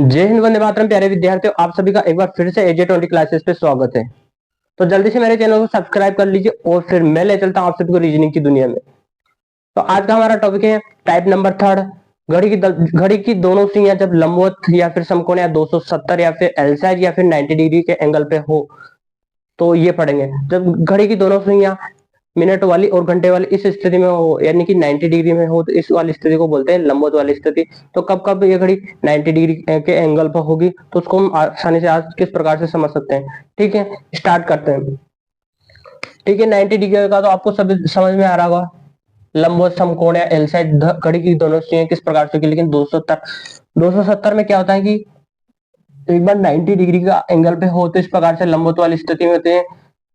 जय हिंद, वंदे मातरम। प्यारे विद्यार्थियों, आप सभी का एक बार फिर से AJ20 क्लासेस पे स्वागत है। तो जल्दी से मेरे चैनल को सब्सक्राइब कर लीजिए और फिर मैं ले चलता हूं आप सभी को रीजनिंग की दुनिया में। तो आज का हमारा टॉपिक है टाइप नंबर थर्ड। घड़ी की दोनों सुइयां जब लंबवत या फिर समकोण या 270 या फिर एल साइज या फिर 90 डिग्री के एंगल पे हो तो ये पढ़ेंगे। जब घड़ी की दोनों सुइयां मिनट वाली और घंटे वाली इस स्थिति में हो, यानी कि 90 डिग्री में हो, तो इस वाली स्थिति को बोलते हैं लंबवत वाली स्थिति। तो कब कब ये घड़ी 90 डिग्री के एंगल पर होगी तो उसको हम आसानी से आज किस प्रकार से समझ सकते हैं। ठीक है, स्टार्ट करते हैं। ठीक है, 90 डिग्री का तो आपको सब समझ में आ रहा होगा। लंबवत, समकोण या एल साइज घड़ी की दोनों सुइयां किस प्रकार से होगी। लेकिन 270 में क्या होता है कि एक बार 90 डिग्री का एंगल पे हो तो इस प्रकार से लंबवत वाली स्थिति में होते हैं।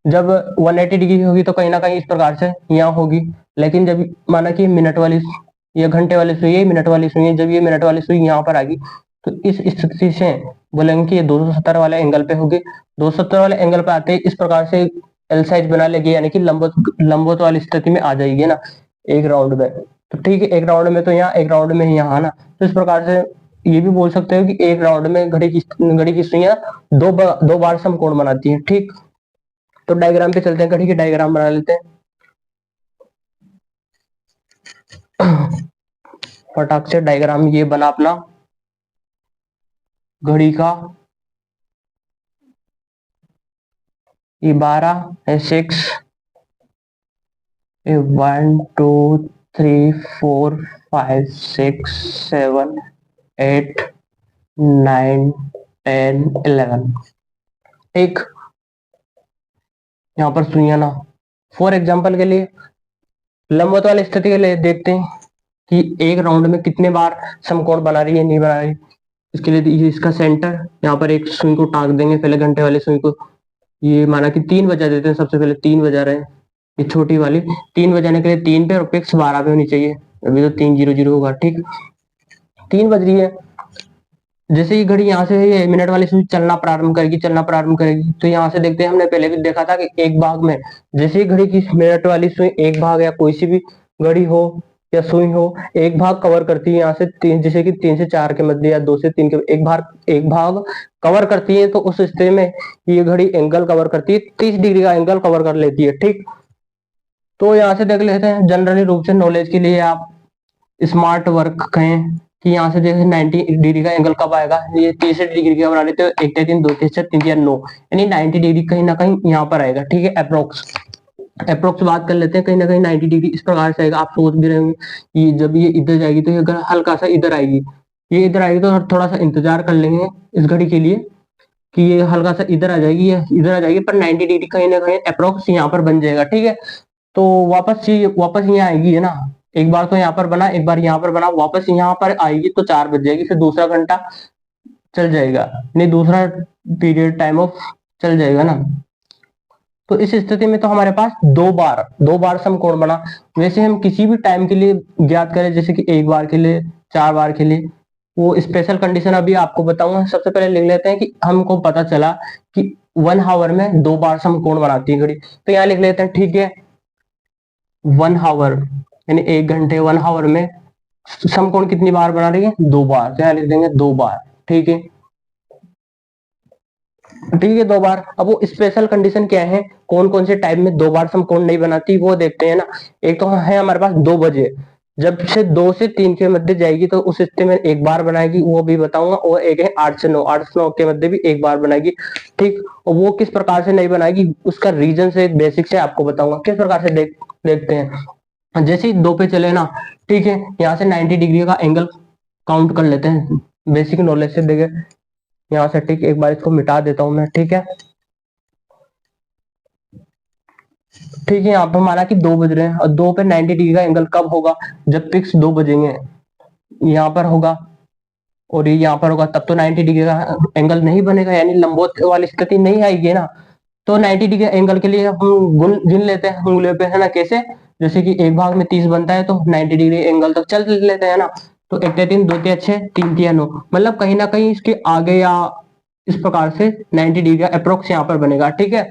जब 180 डिग्री होगी तो कहीं ना कहीं इस प्रकार से यहाँ होगी। लेकिन जब माना कि मिनट वाली या घंटे वाली सुई है, मिनट वाली सुई है, जब ये मिनट वाली सुई यहाँ पर आएगी तो इस स्थिति से बोलेंगे कि ये 270 वाले एंगल पे होगी। 270 वाले एंगल पे आते ही इस प्रकार से एल साइज बना लेगी, यानी कि लंबवत वाली स्थिति में आ जाएगी ना एक राउंड में। तो ठीक है, एक राउंड में तो यहाँ, एक राउंड में यहाँ ना, तो इस प्रकार से ये भी बोल सकते हो कि एक राउंड में घड़ी की सुइयां दो बार समकोण बनाती है। ठीक, तो डायग्राम पे चलते हैं, घड़ी की डायग्राम बना लेते हैं फटाक से। डायग्राम ये बना अपना घड़ी का, ये 12 है, 6 1 2 3 4 5 6 7 8 9 10 11। ठीक, यहाँ पर सुइयां ना, फॉर एग्जाम्पल के लिए लंबवत वाली स्थिति के लिए देखते हैं कि एक राउंड में कितने बार समकोण बना रही है, नहीं बना रही। इसके लिए ये इसका सेंटर, यहाँ पर एक सुई को टांग देंगे पहले, घंटे वाली सुई को। ये माना कि 3 बजा देते हैं, सबसे पहले 3 बजा रहे हैं, ये छोटी वाली 3 बजाने के लिए 3 पे और पिक्स 12 पे होनी चाहिए। अभी तो 300 होगा। ठीक, 3 बज रही है। जैसे ही घड़ी यहाँ से ये मिनट वाली सुई चलना प्रारंभ करेगी तो यहाँ से देखते हैं, हमने पहले भी देखा था कि एक भाग में जैसे ही घड़ी की मिनट वाली सुई एक भाग या कोई सी भी घड़ी हो या सुई हो, एक भाग कवर करती है यहाँ से 3, जैसे कि 3 से 4 के मध्य या 2 से 3 के, एक भाग कवर करती है। तो उस स्थिति में ये घड़ी एंगल कवर करती है, 30 डिग्री का एंगल कवर कर लेती है। ठीक, तो यहाँ से देख लेते हैं जनरली रूप से नॉलेज के लिए, आप स्मार्ट वर्क कहें कि यहाँ से जैसे 90 डिग्री का एंगल कब आएगा, ये 30 डिग्री का बना लेते हो, 1 3 2 3 3 या 9, यानी 90 डिग्री कहीं ना कहीं यहाँ पर आएगा। ठीक है, अप्रोक्स बात कर लेते हैं, कहीं ना कहीं 90 डिग्री इस प्रकार से आएगा। आप सोच भी रहे होंगे ये जब ये इधर जाएगी तो ये अगर हल्का सा इधर आएगी, ये इधर आएगी तो थोड़ा सा इंतजार कर लेंगे इस घड़ी के लिए कि ये हल्का सा इधर आ जाएगी या इधर आ जाएगी, पर 90 डिग्री कहीं ना कहीं अप्रोक्स यहाँ पर बन जाएगा। ठीक है, तो वापस यहाँ आएगी है ना। एक बार तो यहाँ पर बना, एक बार यहाँ पर बना, वापस यहाँ पर आएगी तो 4 बज जाएगी, फिर दूसरा घंटा चल जाएगा, नहीं दूसरा पीरियड टाइम ऑफ चल जाएगा ना। तो इस स्थिति में तो हमारे पास दो बार समकोण बना। वैसे हम किसी भी टाइम के लिए ज्ञात करें, जैसे कि एक बार के लिए, 4 बार के लिए, वो स्पेशल कंडीशन अभी आपको बताऊंगा। सबसे पहले लिख लेते हैं कि हमको पता चला कि 1 आवर में 2 बार समकोण बनाती है घड़ी, तो यहाँ लिख लेते हैं। ठीक है, 1 आवर यानी 1 घंटे, 1 आवर में समकोण कितनी बार बना रही है, 2 बार, तो यहाँ लिख देंगे 2 बार। ठीक है, 2 बार। अब वो स्पेशल कंडीशन क्या है, कौन कौन से टाइम में 2 बार समकोण नहीं बनाती वो देखते हैं ना। एक तो है हमारे पास 2 बजे, जब से 2 से 3 के मध्य जाएगी तो उस स्थिति में एक बार बनाएगी, वो भी बताऊंगा। और एक है 8 से 9 के मध्य भी एक बार बनाएगी। ठीक, और वो किस प्रकार से नहीं बनाएगी उसका रीजन से, बेसिक से आपको बताऊंगा किस प्रकार से देखते हैं। जैसे ही 2 पे चले ना, ठीक है, यहाँ से 90 डिग्री का एंगल काउंट कर लेते हैं, बेसिक नॉलेज से देखे यहाँ से। ठीक, एक बार इसको मिटा देता हूं मैं। ठीक है, ठीक है, यहाँ पर माना कि 2 बज रहे हैं और 2 पे 90 डिग्री का एंगल कब होगा, जब फिक्स 2 बजेंगे, यहाँ पर होगा और ये यहाँ पर होगा, तब तो 90 डिग्री का एंगल नहीं बनेगा, यानी लंबवत वाली स्थिति नहीं आएगी ना। तो 90 डिग्री एंगल के लिए हम गिन लेते हैं उंगलियों पे, है ना। कैसे, जैसे कि एक भाग में 30 बनता है तो 90 डिग्री एंगल तक चल लेते हैं ना। तो 1 3 2 6 3 3 9, मतलब कहीं ना कहीं इसके आगे या इस प्रकार से 90 डिग्री का अप्रोक्स यहाँ पर बनेगा। ठीक है,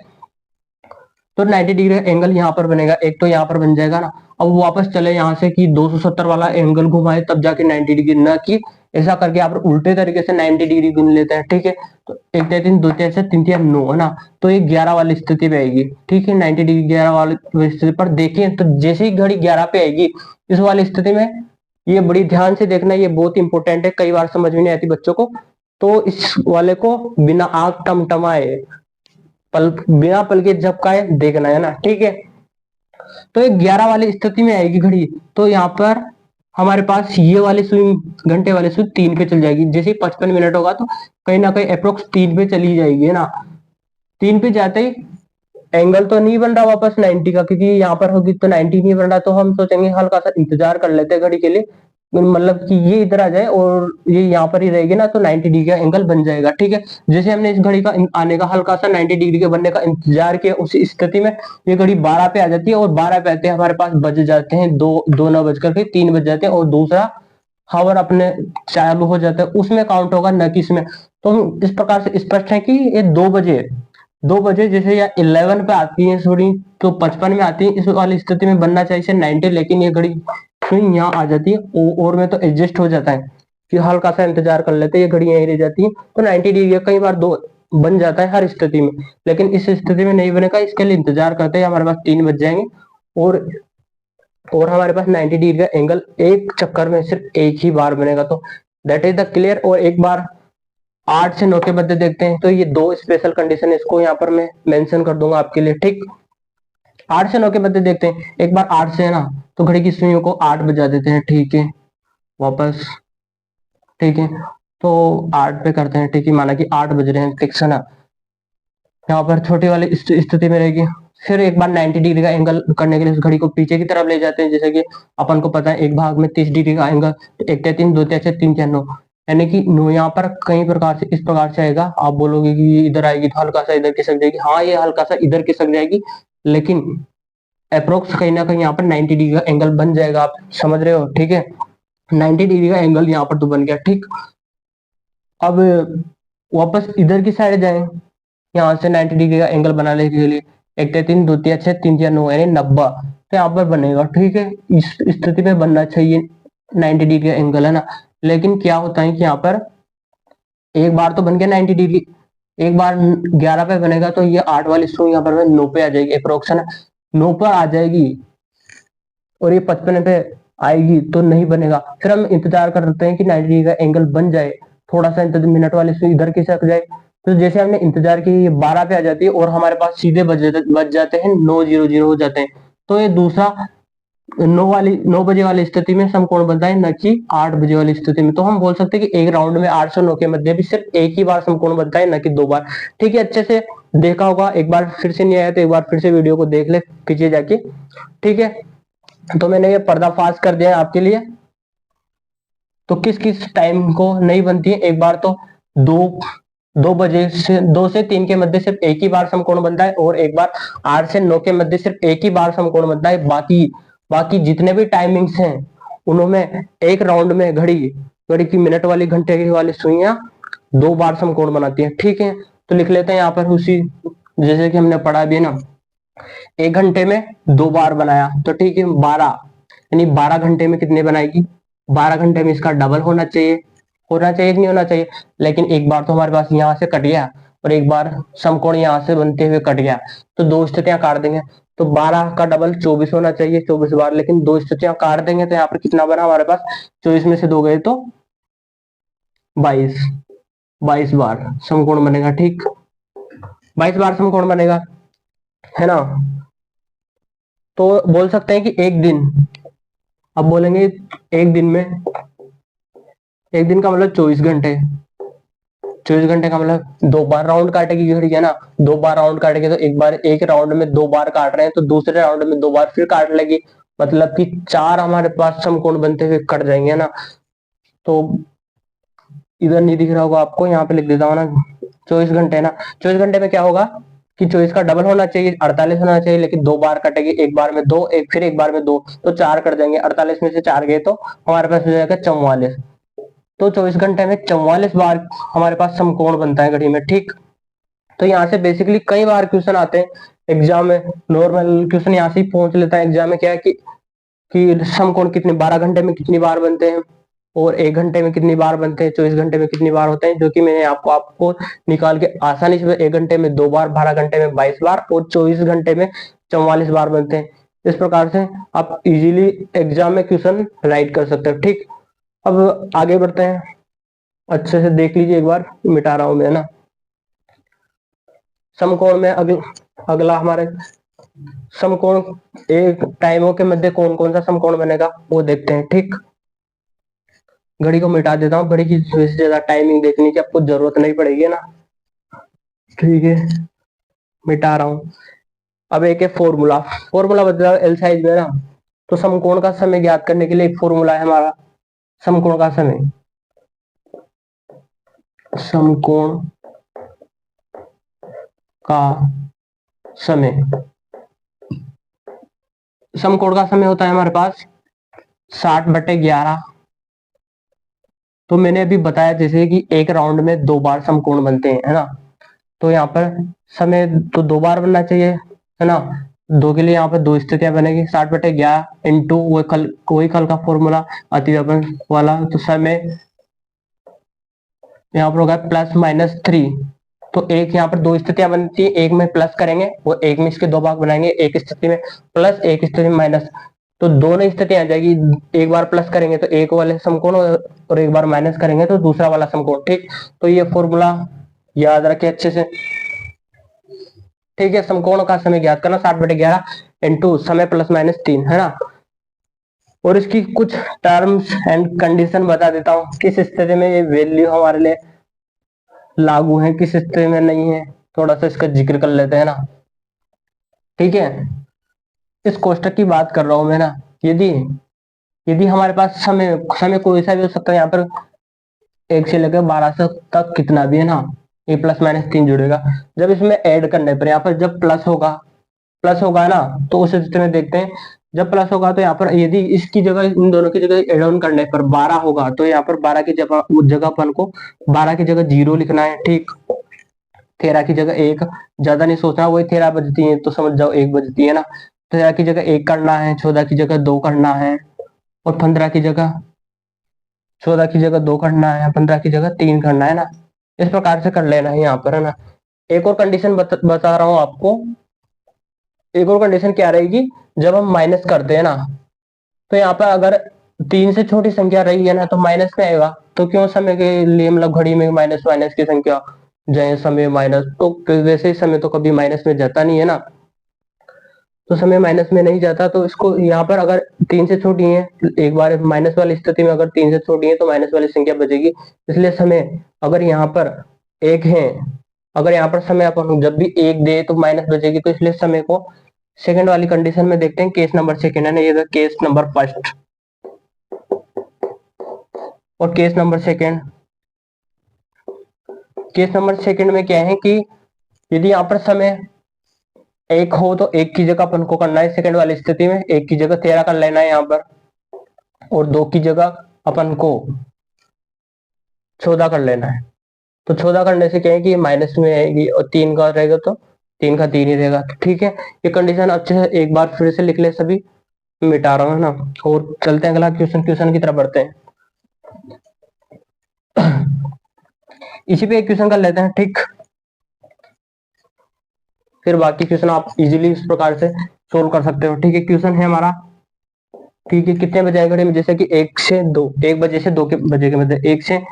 तो 90 डिग्री एंगल यहाँ पर बनेगा, एक तो यहाँ पर बन जाएगा ना। अब वापस चले यहाँ से कि 270 वाला एंगल घुमाए तब जाके 90 डिग्री, ना कि ऐसा करके आप उल्टे तरीके से 90 डिग्री गिन लेते हैं, ठीक है। तो 1 तिया 3 2 तिया 6 3 तिया 9 है ना, तो ये 11 वाली स्थिति पे आएगी, ठीक है। 90 डिग्री 11 वाली स्थिति पर देखिए, तो जैसे ही घड़ी 11 पे आएगी इस वाली स्थिति में, ये बड़ी ध्यान से देखना, ये बहुत इंपॉर्टेंट है, कई बार समझ में नहीं आती बच्चों को। तो इस वाले को बिना आंख टमटमाए, बिना पल के झपकाए देखना है ना, ठीक है। तो ये 11 वाली स्थिति में आएगी घड़ी, तो यहाँ पर हमारे पास ये वाली सुई, घंटे वाली सुई 3 पे चल जाएगी। जैसे ही 55 मिनट होगा तो कहीं ना कहीं अप्रोक्स 3 पे चली जाएगी, है ना। 3 पे जाते ही एंगल तो नहीं बन रहा वापस 90 का, क्योंकि यहाँ पर होगी तो 90 नहीं बन रहा, तो हम सोचेंगे हल्का सा इंतजार कर लेते हैं घड़ी के लिए, मतलब कि ये इधर आ जाए और ये यहाँ पर ही रहेगी ना, तो 90 डिग्री का एंगल बन जाएगा, ठीक है। जैसे हमने इस घड़ी का आने का हल्का सा 90 डिग्री के बनने का इंतजार किया, उसी स्थिति में ये घड़ी 12 पे आ जाती है, और 12 पे आते हैं हमारे पास बज जाते हैं 2 बज करके 3 बज जाते हैं, और दूसरा हावर अपने चालू हो जाता है, उसमें काउंट होगा न कि इसमें। तो हम इस प्रकार से स्पष्ट है कि ये 2 बजे जैसे या 11 पे आती है थोड़ी, तो 55 में आती है, इस वाली स्थिति में बनना चाहिए 90, लेकिन ये घड़ी यहाँ आ जाती है, और में तो एडजस्ट हो जाता है कि हल्का सा इंतजार कर लेते हैं, ये घड़ी यहीं रह जाती है, तो 90 डिग्री कई बार 2 बन जाता है हर स्थिति में, लेकिन इस स्थिति में नहीं बनेगा, इसके लिए इंतजार करते हैं, हमारे पास 3 बज जाएंगे, और हमारे पास 90 डिग्री का एंगल एक चक्कर में सिर्फ एक ही बार बनेगा। तो दैट इज द क्लियर। और एक बार 8 से 9 के मध्य देखते हैं, तो ये 2 स्पेशल कंडीशन, इसको यहाँ पर मैं मेंशन कर दूंगा आपके लिए, ठीक। 8 से 9 के मध्य देखते हैं, एक बार 8 से है ना, तो घड़ी की सुइयों को 8 बजा देते हैं, ठीक है, वापस, ठीक है। तो 8 पे करते हैं, ठीक है, माना कि 8 बज रहे हैं, फिक्स है ना। यहाँ पर छोटी वाली स्थिति में रहेगी, फिर एक बार 90 डिग्री का एंगल करने के लिए उस घड़ी को पीछे की तरफ ले जाते हैं, जैसे कि अपन को पता है एक भाग में 30 डिग्री का एंगल, तो 1 तिया 3 2 तिया 6 3 तिया 9, यानी कि 9 यहाँ पर कई प्रकार से इस प्रकार से आएगा। आप बोलोगे कि इधर आएगी तो हल्का सा इधर खिसक जाएगी, हाँ ये हल्का सा इधर खिसक जाएगी, लेकिन अप्रोक्स कहीं ना कहीं यहाँ पर 90 डिग्री का एंगल बन जाएगा, आप समझ रहे हो, ठीक है। 90 डिग्री का एंगल यहाँ पर तो बन गया, ठीक। अब वापस इधर की साइड जाए, यहाँ से 90 डिग्री का एंगल बनाने के लिए 1 तिया 3 2 तिया 6 3 तिया 9 यानी 90, तो यहाँ पर बनेगा, ठीक है। इस स्थिति में बनना चाहिए 90 डिग्री का एंगल, है ना। लेकिन क्या होता है कि यहाँ पर एक बार तो बन गया 90 डिग्री, एक बार 11 पे बनेगा, तो ये 8 वाली सुई यहाँ पर 9 पे आ जाएगी, अप्रोक्स 9 पर आ जाएगी, और ये 55 पे आएगी तो नहीं बनेगा। फिर हम इंतजार करते हैं कि 90 डिग्री का एंगल बन जाए, थोड़ा सा मिनट वाली सुई इधर खिसक जाए, तो जैसे हमने इंतजार किया ये 12 पे आ जाती है, और हमारे पास सीधे बज जाते हैं 900 हो जाते हैं, तो ये दूसरा 9 बजे वाली स्थिति में समकोण बनता है, न कि 8 बजे वाली स्थिति में। तो हम बोल सकते हैं कि एक राउंड में 8 से 9 के मध्य भी सिर्फ एक ही बार समकोण बनता है, न कि 2 बार, ठीक है। अच्छे से देखा होगा, एक बार फिर से नहीं आया तो एक बार फिर से वीडियो को देख ले पीछे जाके, ठीक है। तो मैंने ये पर्दाफाश कर दिया है आपके लिए। तो किस किस टाइम को नहीं बनती है, एक बार तो 2 से 3 के मध्य सिर्फ एक ही बार समकोण बनता है, और एक बार 8 से 9 के मध्य सिर्फ एक ही बार समकोण बनता है। बाकी जितने भी टाइमिंग्स हैं उनमें एक राउंड में घड़ी की मिनट वाली घंटे की वाली सुइयां 2 बार समकोण बनाती है, ठीक है। तो लिख लेते हैं यहाँ पर उसी, जैसे कि हमने पढ़ा भी है ना, 1 घंटे में 2 बार बनाया, तो ठीक है 12, यानी 12 घंटे में कितने बनाएगी, 12 घंटे में इसका डबल होना चाहिए कि नहीं होना चाहिए। लेकिन एक बार तो हमारे पास यहाँ से कट गया, और एक बार समकोण यहाँ से बनते हुए कट गया, तो 2 स्थितियां काट देंगे, तो 12 का डबल 24 होना चाहिए, 24 बार, लेकिन 2 स्थितियां काट देंगे, तो यहाँ पर कितना बना हमारे पास, 24 में से 2 गए तो 22 बार समकोण बनेगा, ठीक, 22 बार समकोण बनेगा, है ना। तो बोल सकते हैं कि एक दिन, अब बोलेंगे एक दिन में, एक दिन का मतलब 24 घंटे, 24 घंटे का मतलब 2 बार राउंड काटेगी घड़ी, है ना। 2 बार राउंड काटेगी, तो एक बार एक राउंड में 2 बार काट रहे हैं, तो दूसरे राउंड में 2 बार फिर काट लेगी, मतलब कि 4 हमारे पास समकोण बनते हुए कट जाएंगे, है ना। तो इधर नहीं दिख रहा होगा आपको, यहाँ पे लिख देता हूँ ना, 24 घंटे ना, 24 घंटे में क्या होगा कि 24 का डबल होना चाहिए, 48 होना चाहिए, लेकिन 2 बार कटेगी, एक बार में 2, फिर एक बार में 2, तो 4 कट जाएंगे, 48 में से 4 गए तो हमारे पास हो जाएगा 44, तो 24 घंटे में 44 बार हमारे पास समकोण बनता है घड़ी में, ठीक। तो यहाँ से बेसिकली कई बार क्वेश्चन आते हैं एग्जाम में, नॉर्मल क्वेश्चन यहाँ से ही पहुंच लेता है एग्जाम में, क्या है कि समकोण कितने 12 घंटे में कितनी बार बनते हैं, और 1 घंटे में कितनी बार बनते हैं, 24 घंटे में कितनी बार होते हैं, जो कि मैंने आपको आपको निकाल के आसानी से 1 घंटे में 2 बार, 12 घंटे में 22 बार और 24 घंटे में 44 बार बनते हैं। इस प्रकार से आप इजीली एग्जाम में क्वेश्चन राइट कर सकते हो। ठीक, अब आगे बढ़ते हैं, अच्छे से देख लीजिए एक बार, मिटा रहा हूं मैं ना। समकोण में अगला हमारे समकोण, एक टाइमों के मध्य कौन कौन सा समकोण बनेगा वो देखते हैं। ठीक, घड़ी को मिटा देता हूँ, घड़ी की ज्यादा टाइमिंग देखने की आपको जरूरत नहीं पड़ेगी ना। ठीक है, मिटा रहा हूँ। अब एक है फॉर्मूला, फॉर्मूला बदला एल साइज में ना, तो समकोण का समय ज्ञात करने के लिए एक फॉर्मूला है हमारा, समकोण का समय, समकोण का समय, समकोण का समय होता है हमारे पास 60/11। तो मैंने अभी बताया जैसे कि एक राउंड में 2 बार समकोण बनते हैं, है ना। तो यहाँ पर समय तो 2 बार बनना चाहिए, है ना। 2 के लिए यहाँ पर 2 स्थितियां बनेगी, 60/11 इंटू वही कल का फॉर्मूला अतिव्यापन वाला, तो समय यहाँ पर होगा +-3। तो एक यहाँ पर 2 स्थितियां बनती है, एक में प्लस करेंगे वो एक में इसके 2 भाग बनाएंगे, एक स्थिति में प्लस एक स्थिति में माइनस, तो दोनों स्थितियां आ जाएगी। एक बार प्लस करेंगे तो एक वाले समकोण और एक बार माइनस करेंगे तो दूसरा वाला समकोण। ठीक, तो ये फॉर्मूला याद रखे अच्छे से। ठीक है, समकोण का समय ज्ञात करना 60/11 इंटू समय +-3, है ना। और इसकी कुछ टर्म्स एंड कंडीशन बता देता हूँ, किस स्थिति में ये वैल्यू हमारे लिए लागू है, किस स्थिति में नहीं है, थोड़ा सा इसका जिक्र कर लेते हैं ना। ठीक है, इस कोष्टक की बात कर रहा हूं मैं ना। यदि यदि हमारे पास समय समय कोई सा भी हो सकता है, यहाँ पर 1 से लेकर 12 तक कितना भी है ना, ये +-3 जुड़ेगा। जब इसमें ऐड करने पर यहाँ पर जब प्लस होगा ना, तो उस स्थिति में देखते हैं, जब प्लस होगा तो यहाँ पर यदि इसकी जगह, इन दोनों की जगह एड ऑन करने पर 12 होगा, तो यहाँ पर 12 की जगह अपन को 12 की जगह 0 लिखना है। ठीक, 13 की जगह 1, ज्यादा नहीं सोचना, वही 13 बजती है तो समझ जाओ 1 बजती है ना। 13 की जगह 1 करना है, 14 की जगह 2 करना है, और 15 की जगह 14 की जगह 2 करना है, 15 की जगह 3 करना है ना। इस प्रकार से कर लेना है यहाँ पर, है ना। एक और कंडीशन बता रहा हूँ आपको, एक और कंडीशन क्या रहेगी, जब हम माइनस करते हैं ना, तो यहाँ पर अगर 3 से छोटी संख्या रही है ना तो माइनस में आएगा। तो क्यों समय के लिए मतलब घड़ी में माइनस माइनस की संख्या जाए, समय माइनस, तो वैसे ही समय तो कभी माइनस में जाता नहीं है ना, तो समय माइनस में नहीं जाता। तो इसको यहाँ पर अगर 3 से छोटी है, एक बार माइनस वाली स्थिति में अगर 3 से छोटी है तो माइनस वाली संख्या बचेगी। इसलिए समय अगर यहाँ पर 1 है, अगर यहाँ पर समय अपन जब भी 1 दे तो माइनस बचेगी, तो इसलिए समय को सेकंड वाली कंडीशन में देखते हैं, केस नंबर सेकंड है ना, ये केस नंबर फर्स्ट और case number second. Case number second में क्या है कि यदि यहाँ पर समय 1 हो तो 1 की जगह अपन को करना है, सेकंड वाली स्थिति में 1 की जगह 13 कर लेना है यहाँ पर, और 2 की जगह अपन को 14 कर लेना है। तो 14 करने से क्या है कि माइनस में आएगी, और 3 का रहेगा तो 3 का 3 ही रहेगा। तो ठीक है, ये कंडीशन अच्छे से एक बार फिर से लिख ले, सभी मिटा रहा हूँ ना, और चलते हैं अगला क्वेश्चन की तरफ बढ़ते हैं। इसी पे एक क्वेश्चन कर लेते हैं। ठीक, फिर बाकी क्वेश्चन आप इजीली इस प्रकार से सोल्व कर सकते हो। ठीक है, क्वेश्चन है हमारा, ठीक है, कितने बजे घड़ी में, जैसे कि 1 से 2, 1 बजे से 2 के बजे के मध्य, 1 से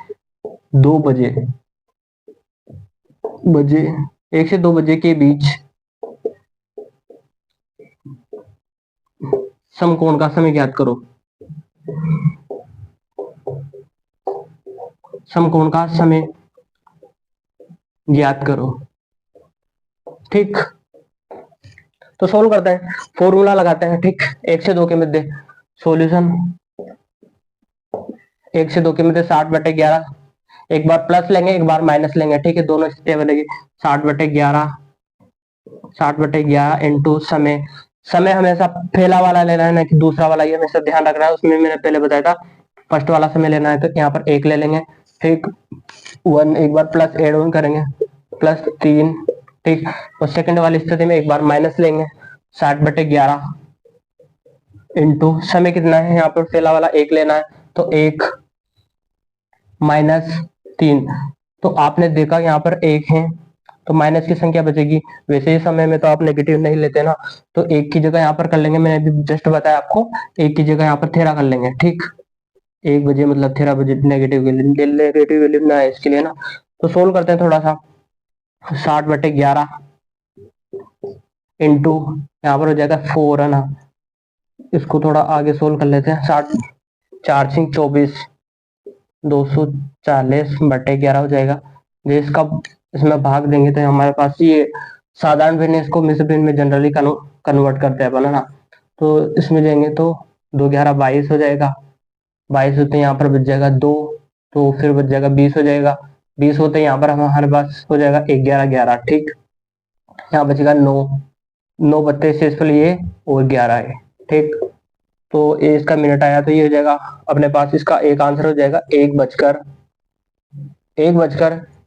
2 बजे 1 से 2 बजे के बीच समकोण का समय ज्ञात करो, समकोण का समय ज्ञात करो। ठीक, तो सोल्व करते हैं, फॉर्मूला लगाते हैं। ठीक, 1 से 2 के मध्य सॉल्यूशन, 1 से 2 के मध्य 60/11, एक बार प्लस लेंगे एक बार माइनस लेंगे। ठीक है, दोनों स्थितियां बनेगी 60/11 इंटू समय, समय हमेशा पहला वाला लेना है ना कि दूसरा वाला, ये हमेशा ध्यान रखना है। उसमें मैंने पहले बताया था फर्स्ट वाला समय लेना है, तो यहाँ पर 1 ले लेंगे, ठीक 1, एक बार प्लस एड ऑन करेंगे +3। ठीक, और सेकंड वाली स्थिति में एक बार माइनस लेंगे 60/11 इंटू समय कितना है, यहाँ पर पहला वाला 1 लेना है तो 1 -3। तो आपने देखा यहाँ पर 1 है तो माइनस की संख्या बचेगी। वैसे ही समय में तो आप नेगेटिव नहीं लेते ना, तो 1 की जगह यहाँ पर कर लेंगे, मैंने अभी जस्ट बताया आपको, 1 की जगह यहाँ पर 13 कर लेंगे। ठीक, 1 बजे मतलब 13 बजे नेगेटिव वैल्यू ना है इसके लिए ना। तो सोल्व करते हैं थोड़ा सा। 60/11 इंटू यहाँ पर हो जाएगा 4 है ना। इसको थोड़ा आगे सोल्व कर लेते हैं। 60 4 सिंक 24 240/11 हो जाएगा। जो इसका इसमें भाग देंगे तो हमारे पास ये साधारण भिन्न, इसको मिश्र भिन्न में जनरली कन्वर्ट करते हैं अपन है ना। तो इसमें देंगे तो 2 11 22 हो जाएगा। 22 होते यहाँ पर बच जाएगा 2, तो फिर बच जाएगा 20 हो जाएगा। 20 होते यहाँ पर हमारे पास हो जाएगा 1 11 11। ठीक, यहाँ बचेगा 9 9 बत्ते शेषफल ये और 11 है। ठीक, तो ये इसका मिनट आया तो ये हो जाएगा अपने पास, इसका एक आंसर हो जाएगा 1 बजकर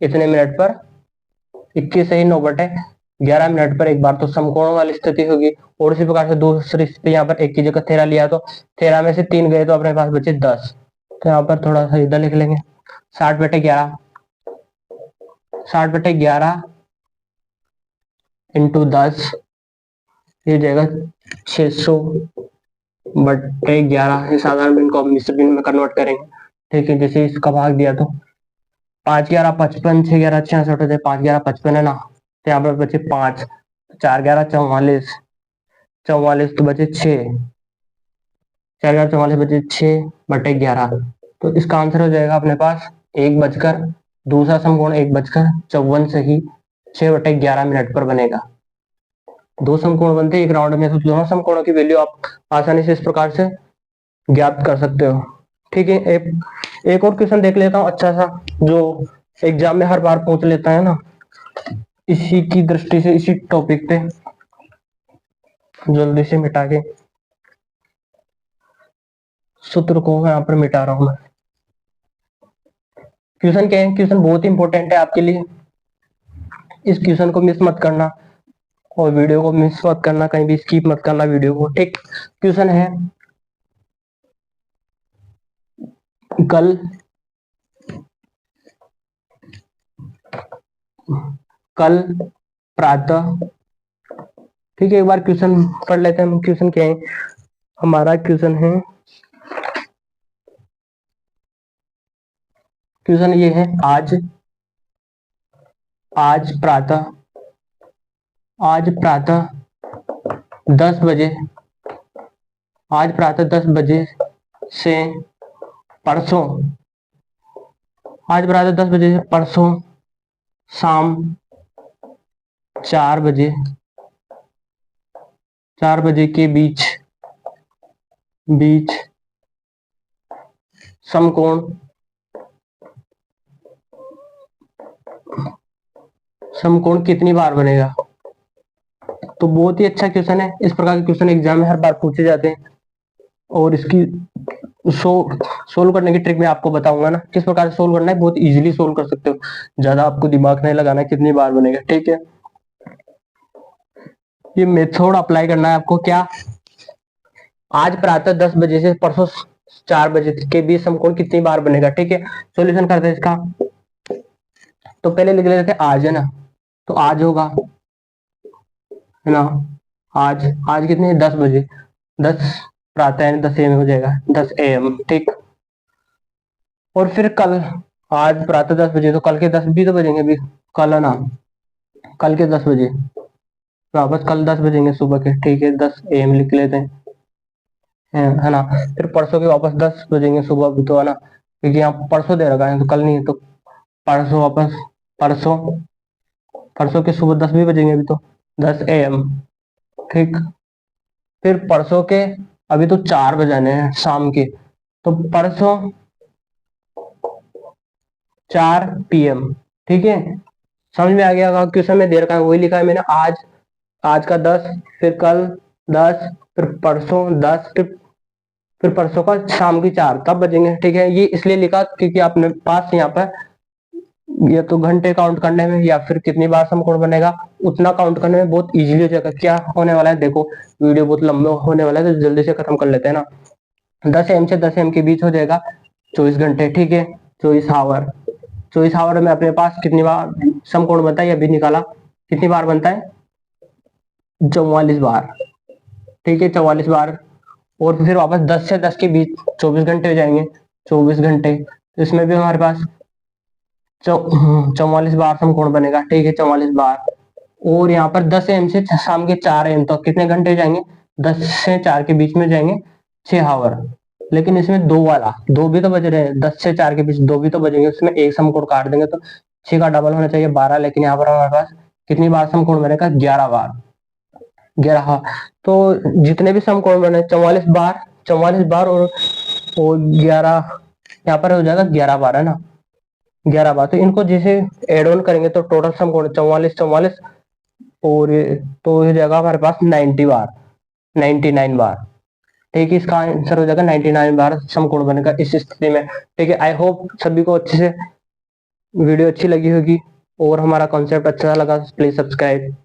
इतने मिनट पर 21 से ही 9/11 मिनट पर एक बार तो समकोण वाली स्थिति होगी। और इसी प्रकार से दूसरी स्थिति, यहाँ पर 1 की जगह 13 लिया तो 13 में से 3 गए तो अपने पास बचे 10। तो यहाँ पर थोड़ा सा इधर लिख लेंगे 60/11 60/11 इंटू 10 ये जाएगा 600/11। ये साधारण भिन्न को हम मिश्र भिन्न में कन्वर्ट करेंगे। ठीक है, जैसे इसका भाग दिया तो 5 11 55 6 11 66 होते, 5 11 55 है ना। तो यहाँ पर बचे 5, 4 11 44 44 तो बचे 6, 4 11 44 बचे 6/11। तो इसका आंसर हो जाएगा अपने पास 1 बजकर, दूसरा समकोण 1 बजकर 54 से ही 6/11 मिनट पर बनेगा। 2 समकोण बनते हैं एक राउंड में, तो दोनों समकोणों की वैल्यू आप आसानी से इस प्रकार से ज्ञात कर सकते हो। ठीक है, एक और क्वेश्चन देख लेता हूँ अच्छा सा, जो एग्जाम में हर बार पूछ लेता है ना, इसी की दृष्टि से इसी टॉपिक पे जल्दी से मिटा के सूत्र को यहाँ पर मिटा रहा हूं मैं। क्वेश्चन क्या है? क्वेश्चन बहुत इंपॉर्टेंट है आपके लिए, इस क्वेश्चन को मिस मत करना और वीडियो को मिस मत करना, कहीं भी स्किप मत करना वीडियो को। ठीक, क्वेश्चन है कल प्रातः, ठीक है, एक बार क्वेश्चन पढ़ लेते हैं हम। क्वेश्चन क्या है हमारा? क्वेश्चन है, क्वेश्चन ये है, आज प्रातः 10 बजे, आज प्रातः 10 बजे से परसों, आज प्रातः 10 बजे से परसों शाम 4 बजे के बीच समकोण कितनी बार बनेगा? तो बहुत ही अच्छा क्वेश्चन है। इस प्रकार के क्वेश्चन एग्जाम में हर बार पूछे जाते हैं और इसकी सोल्व करने की ट्रिक मैं आपको बताऊंगा ना, किस प्रकार से सोल्व करना है। बहुत इजीली सोल्व कर सकते हो, ज्यादा आपको दिमाग नहीं लगाना है कितनी बार बनेगा। ठीक है, ये मेथड अप्लाई करना है आपको। क्या? आज प्रातः 10 बजे से परसों 4 बजे के बीच समकोण कितनी बार बनेगा? ठीक है, सॉल्यूशन करते हैं इसका। तो पहले लिख लेते हैं आज, है ना। तो आज होगा, है ना, आज कितने? 10 बजे, 10 प्रातः 10 AM हो जाएगा, 10 AM। ठीक, और फिर कल, आज प्रातः 10 बजे, तो कल के 10 भी तो बजेंगे अभी, कल, है ना, कल के 10 बजे वापस कल 10 बजेंगे सुबह के। ठीक है, 10 AM लिख लेते हैं, है ना। फिर परसों के वापस 10 बजेंगे सुबह भी तो, है ना, क्योंकि यहाँ परसों दे रखा है तो कल नहीं है, तो परसों वापस परसों के सुबह 10 भी बजेंगे अभी तो, 10 AM। ठीक, फिर परसों के अभी तो 4 बजाने हैं शाम के, तो परसों 4 PM। ठीक है, समझ में आ गया होगा? क्वेश्चन में दे रखा है वही लिखा है मैंने, आज का 10, फिर कल 10, फिर परसों 10, फिर परसों का शाम की 4 तब बजेंगे। ठीक है, ये इसलिए लिखा क्योंकि अपने पास यहाँ पर या तो घंटे काउंट करने में या फिर कितनी बार समकोण बनेगा उतना काउंट करने में बहुत इजीली हो जाएगा। क्या होने वाला है देखो, वीडियो बहुत लंबा होने वाला है तो जल्दी से खत्म कर लेते हैं ना। 10 AM से 10 AM के बीच हो जाएगा 24 घंटे। ठीक है, 24 आवर। 24 आवर में अपने पास कितनी बार समकोण बनता है, अभी निकाला, कितनी बार बनता है, 44 बार। ठीक है, 44 बार। और फिर वापस 10 से 10 के बीच 24 घंटे हो जाएंगे, 24 घंटे, तो इसमें भी हमारे पास 44 बार समकोण बनेगा। ठीक है, 44 बार। और यहाँ पर 10 AM से शाम के 4 AM तक कितने घंटे हो जाएंगे, 10 से 4 के बीच में जाएंगे 6 आवर। लेकिन इसमें दो वाला, दो भी तो बज रहे हैं, 10 से 4 के बीच दो भी तो बजेंगे, उसमें एक समकोण काट देंगे तो 6 का डबल होना चाहिए 12। लेकिन यहाँ पर हमारे पास कितनी बार समकोण बनेगा, 11 बार। 11, हाँ। तो जितने भी समकोण बने 44 बार, 44 बार और 11, यहाँ पर हो जाएगा 11 बार, है ना, 11 बार। तो इनको जैसे एड ऑन करेंगे तो टोटल समकोण 44 44, और तो हो जाएगा हमारे पास 90 बार, 99 बार। ठीक है, इसका आंसर हो जाएगा 99 बार समकोण बनेगा इस स्थिति में। ठीक है, आई होप सभी को अच्छे से वीडियो अच्छी लगी होगी और हमारा कॉन्सेप्ट अच्छा लगा, प्लीज सब्सक्राइब।